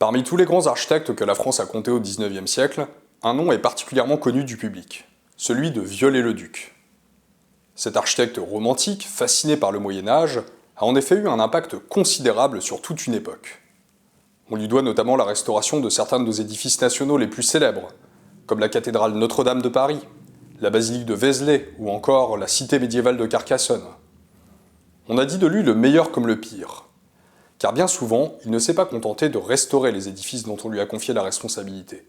Parmi tous les grands architectes que la France a comptés au XIXe siècle, un nom est particulièrement connu du public, celui de Viollet-le-Duc. Cet architecte romantique, fasciné par le Moyen-Âge, a en effet eu un impact considérable sur toute une époque. On lui doit notamment la restauration de certains de nos édifices nationaux les plus célèbres, comme la cathédrale Notre-Dame de Paris, la basilique de Vézelay ou encore la cité médiévale de Carcassonne. On a dit de lui le meilleur comme le pire, car bien souvent, il ne s'est pas contenté de restaurer les édifices dont on lui a confié la responsabilité.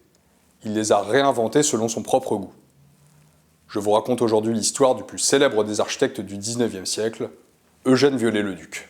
Il les a réinventés selon son propre goût. Je vous raconte aujourd'hui l'histoire du plus célèbre des architectes du XIXe siècle, Eugène Viollet-le-Duc.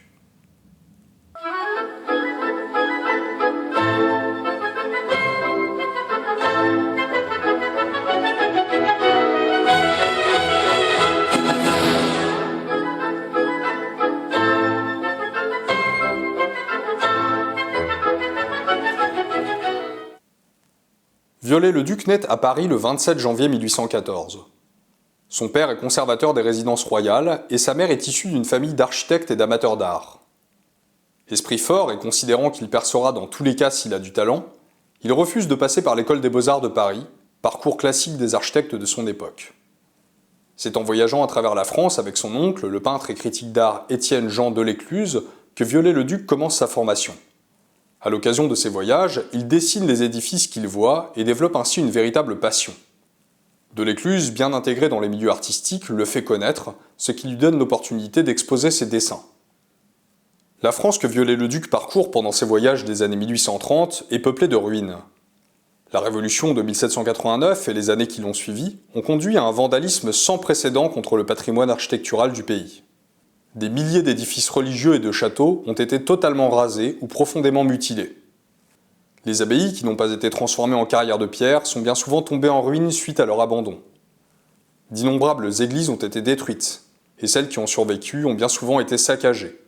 Viollet-le-Duc naît à Paris le 27 janvier 1814. Son père est conservateur des résidences royales et sa mère est issue d'une famille d'architectes et d'amateurs d'art. Esprit fort et considérant qu'il percera dans tous les cas s'il a du talent, il refuse de passer par l'école des beaux-arts de Paris, parcours classique des architectes de son époque. C'est en voyageant à travers la France avec son oncle, le peintre et critique d'art Étienne-Jean Delécluze, que Viollet-le-Duc commence sa formation. À l'occasion de ces voyages, il dessine les édifices qu'il voit et développe ainsi une véritable passion. Delécluze, bien intégré dans les milieux artistiques, le fait connaître, ce qui lui donne l'opportunité d'exposer ses dessins. La France que Viollet-le-Duc parcourt pendant ses voyages des années 1830 est peuplée de ruines. La Révolution de 1789 et les années qui l'ont suivi ont conduit à un vandalisme sans précédent contre le patrimoine architectural du pays. Des milliers d'édifices religieux et de châteaux ont été totalement rasés ou profondément mutilés. Les abbayes, qui n'ont pas été transformées en carrières de pierre, sont bien souvent tombées en ruine suite à leur abandon. D'innombrables églises ont été détruites, et celles qui ont survécu ont bien souvent été saccagées.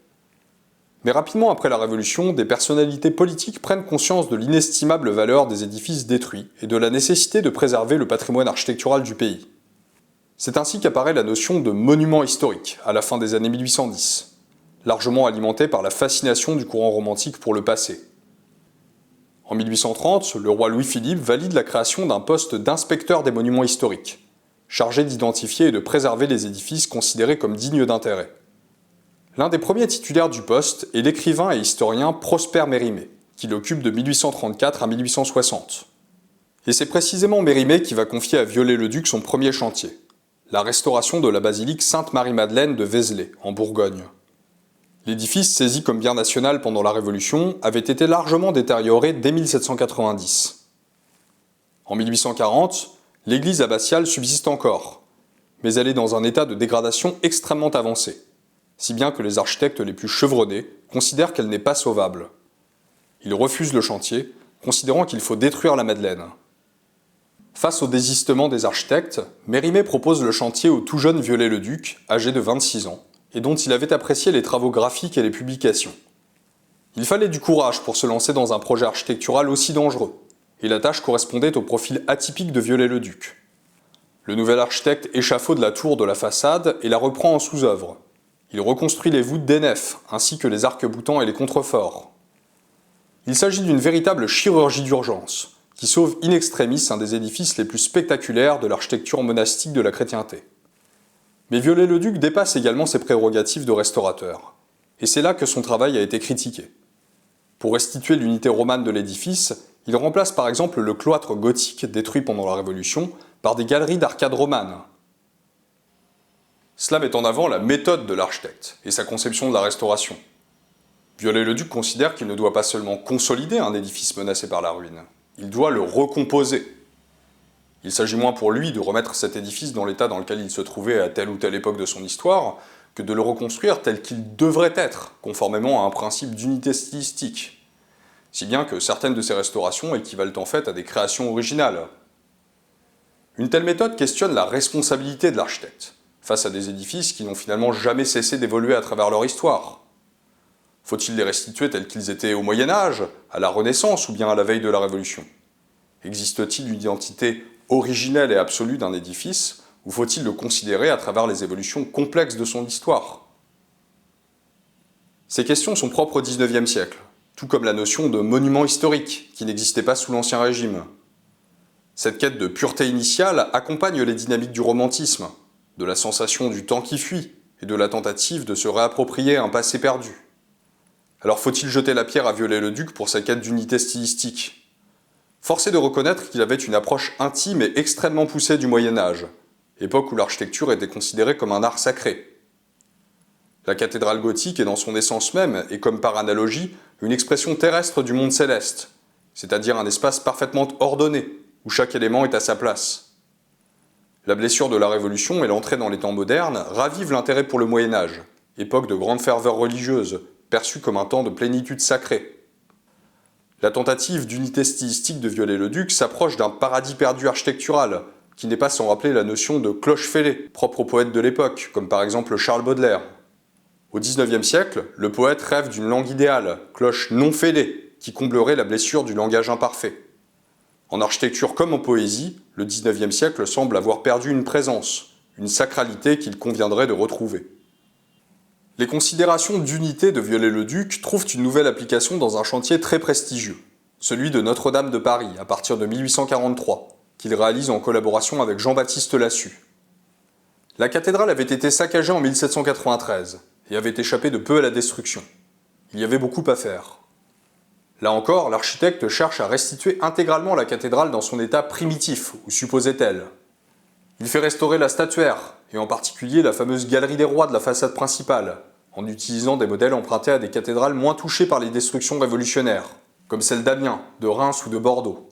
Mais rapidement après la Révolution, des personnalités politiques prennent conscience de l'inestimable valeur des édifices détruits et de la nécessité de préserver le patrimoine architectural du pays. C'est ainsi qu'apparaît la notion de monument historique à la fin des années 1810, largement alimentée par la fascination du courant romantique pour le passé. En 1830, le roi Louis-Philippe valide la création d'un poste d'inspecteur des monuments historiques, chargé d'identifier et de préserver les édifices considérés comme dignes d'intérêt. L'un des premiers titulaires du poste est l'écrivain et historien Prosper Mérimée, qui l'occupe de 1834 à 1860. Et c'est précisément Mérimée qui va confier à Viollet-le-Duc son premier chantier, la restauration de la basilique Sainte-Marie-Madeleine de Vézelay, en Bourgogne. L'édifice, saisi comme bien national pendant la Révolution, avait été largement détérioré dès 1790. En 1840, l'église abbatiale subsiste encore, mais elle est dans un état de dégradation extrêmement avancé, si bien que les architectes les plus chevronnés considèrent qu'elle n'est pas sauvable. Ils refusent le chantier, considérant qu'il faut détruire la Madeleine. Face au désistement des architectes, Mérimée propose le chantier au tout jeune Viollet-le-Duc, âgé de 26 ans, et dont il avait apprécié les travaux graphiques et les publications. Il fallait du courage pour se lancer dans un projet architectural aussi dangereux, et la tâche correspondait au profil atypique de Viollet-le-Duc. Le nouvel architecte échafaude la tour de la façade et la reprend en sous-œuvre. Il reconstruit les voûtes des nefs, ainsi que les arcs-boutants et les contreforts. Il s'agit d'une véritable chirurgie d'urgence, qui sauve in extremis un des édifices les plus spectaculaires de l'architecture monastique de la chrétienté. Mais Viollet-le-Duc dépasse également ses prérogatives de restaurateur, et c'est là que son travail a été critiqué. Pour restituer l'unité romane de l'édifice, il remplace par exemple le cloître gothique détruit pendant la Révolution par des galeries d'arcades romanes. Cela met en avant la méthode de l'architecte et sa conception de la restauration. Viollet-le-Duc considère qu'il ne doit pas seulement consolider un édifice menacé par la ruine, il doit le recomposer. Il s'agit moins pour lui de remettre cet édifice dans l'état dans lequel il se trouvait à telle ou telle époque de son histoire, que de le reconstruire tel qu'il devrait être, conformément à un principe d'unité stylistique. Si bien que certaines de ces restaurations équivalent en fait à des créations originales. Une telle méthode questionne la responsabilité de l'architecte, face à des édifices qui n'ont finalement jamais cessé d'évoluer à travers leur histoire. Faut-il les restituer tels qu'ils étaient au Moyen-Âge, à la Renaissance ou bien à la veille de la Révolution? Existe-t-il une identité originelle et absolue d'un édifice, ou faut-il le considérer à travers les évolutions complexes de son histoire? Ces questions sont propres au XIXe siècle, tout comme la notion de monument historique, qui n'existait pas sous l'Ancien Régime. Cette quête de pureté initiale accompagne les dynamiques du romantisme, de la sensation du temps qui fuit et de la tentative de se réapproprier un passé perdu. Alors faut-il jeter la pierre à Viollet-le-Duc pour sa quête d'unité stylistique ? Force est de reconnaître qu'il avait une approche intime et extrêmement poussée du Moyen-Âge, époque où l'architecture était considérée comme un art sacré. La cathédrale gothique est dans son essence même, et comme par analogie, une expression terrestre du monde céleste, c'est-à-dire un espace parfaitement ordonné, où chaque élément est à sa place. La blessure de la Révolution et l'entrée dans les temps modernes ravivent l'intérêt pour le Moyen-Âge, époque de grande ferveur religieuse, perçue comme un temps de plénitude sacrée. La tentative d'unité stylistique de Viollet-le-Duc s'approche d'un paradis perdu architectural, qui n'est pas sans rappeler la notion de cloche fêlée, propre aux poètes de l'époque, comme par exemple Charles Baudelaire. Au XIXe siècle, le poète rêve d'une langue idéale, cloche non fêlée, qui comblerait la blessure du langage imparfait. En architecture comme en poésie, le XIXe siècle semble avoir perdu une présence, une sacralité qu'il conviendrait de retrouver. Les considérations d'unité de Viollet-le-Duc trouvent une nouvelle application dans un chantier très prestigieux, celui de Notre-Dame de Paris, à partir de 1843, qu'il réalise en collaboration avec Jean-Baptiste Lassus. La cathédrale avait été saccagée en 1793 et avait échappé de peu à la destruction. Il y avait beaucoup à faire. Là encore, l'architecte cherche à restituer intégralement la cathédrale dans son état primitif, ou supposé tel. Il fait restaurer la statuaire, et en particulier la fameuse galerie des rois de la façade principale, en utilisant des modèles empruntés à des cathédrales moins touchées par les destructions révolutionnaires, comme celle d'Amiens, de Reims ou de Bordeaux.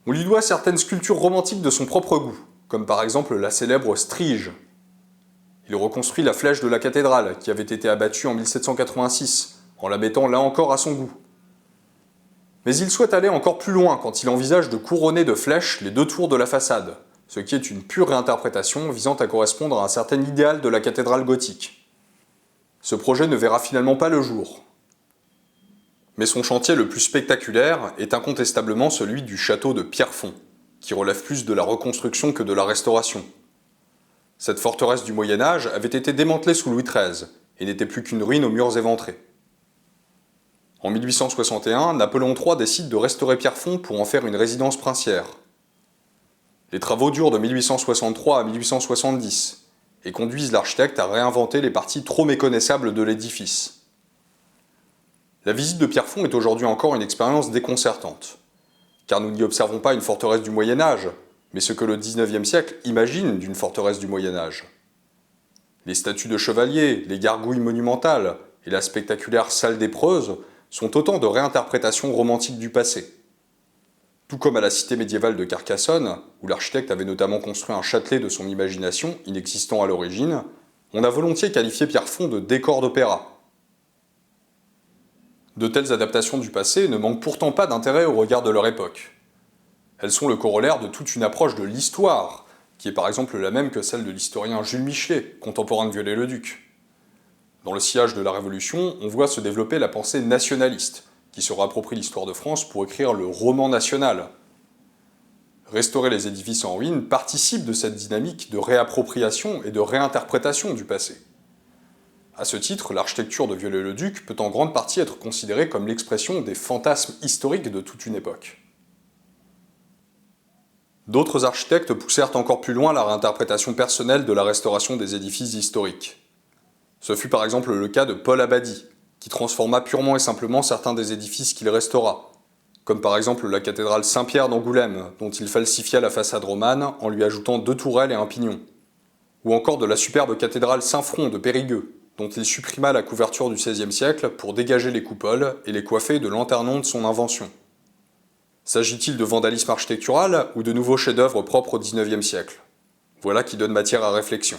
On lui doit certaines sculptures romantiques de son propre goût, comme par exemple la célèbre Strige. Il reconstruit la flèche de la cathédrale, qui avait été abattue en 1786, en la mettant là encore à son goût. Mais il souhaite aller encore plus loin quand il envisage de couronner de flèches les deux tours de la façade, ce qui est une pure réinterprétation visant à correspondre à un certain idéal de la cathédrale gothique. Ce projet ne verra finalement pas le jour. Mais son chantier le plus spectaculaire est incontestablement celui du château de Pierrefonds, qui relève plus de la reconstruction que de la restauration. Cette forteresse du Moyen-Âge avait été démantelée sous Louis XIII et n'était plus qu'une ruine aux murs éventrés. En 1861, Napoléon III décide de restaurer Pierrefonds pour en faire une résidence princière. Les travaux durent de 1863 à 1870 et conduisent l'architecte à réinventer les parties trop méconnaissables de l'édifice. La visite de Pierrefonds est aujourd'hui encore une expérience déconcertante, car nous n'y observons pas une forteresse du Moyen-Âge, mais ce que le XIXe siècle imagine d'une forteresse du Moyen-Âge. Les statues de chevaliers, les gargouilles monumentales et la spectaculaire salle des Preuses sont autant de réinterprétations romantiques du passé. Tout comme à la cité médiévale de Carcassonne, où l'architecte avait notamment construit un châtelet de son imagination, inexistant à l'origine, on a volontiers qualifié Pierrefonds de décor d'opéra. De telles adaptations du passé ne manquent pourtant pas d'intérêt au regard de leur époque. Elles sont le corollaire de toute une approche de l'histoire, qui est par exemple la même que celle de l'historien Jules Michelet, contemporain de Viollet-le-Duc. Dans le sillage de la Révolution, on voit se développer la pensée nationaliste, qui se réapproprie l'histoire de France pour écrire le roman national. Restaurer les édifices en ruine participe de cette dynamique de réappropriation et de réinterprétation du passé. À ce titre, l'architecture de Viollet-le-Duc peut en grande partie être considérée comme l'expression des fantasmes historiques de toute une époque. D'autres architectes poussèrent encore plus loin la réinterprétation personnelle de la restauration des édifices historiques. Ce fut par exemple le cas de Paul Abadie, qui transforma purement et simplement certains des édifices qu'il restaura, comme par exemple la cathédrale Saint-Pierre d'Angoulême, dont il falsifia la façade romane en lui ajoutant 2 tourelles et un pignon, ou encore de la superbe cathédrale Saint-Front de Périgueux, dont il supprima la couverture du XVIe siècle pour dégager les coupoles et les coiffer de lanternons de son invention. S'agit-il de vandalisme architectural ou de nouveaux chefs-d'œuvre propres au XIXe siècle ? Voilà qui donne matière à réflexion.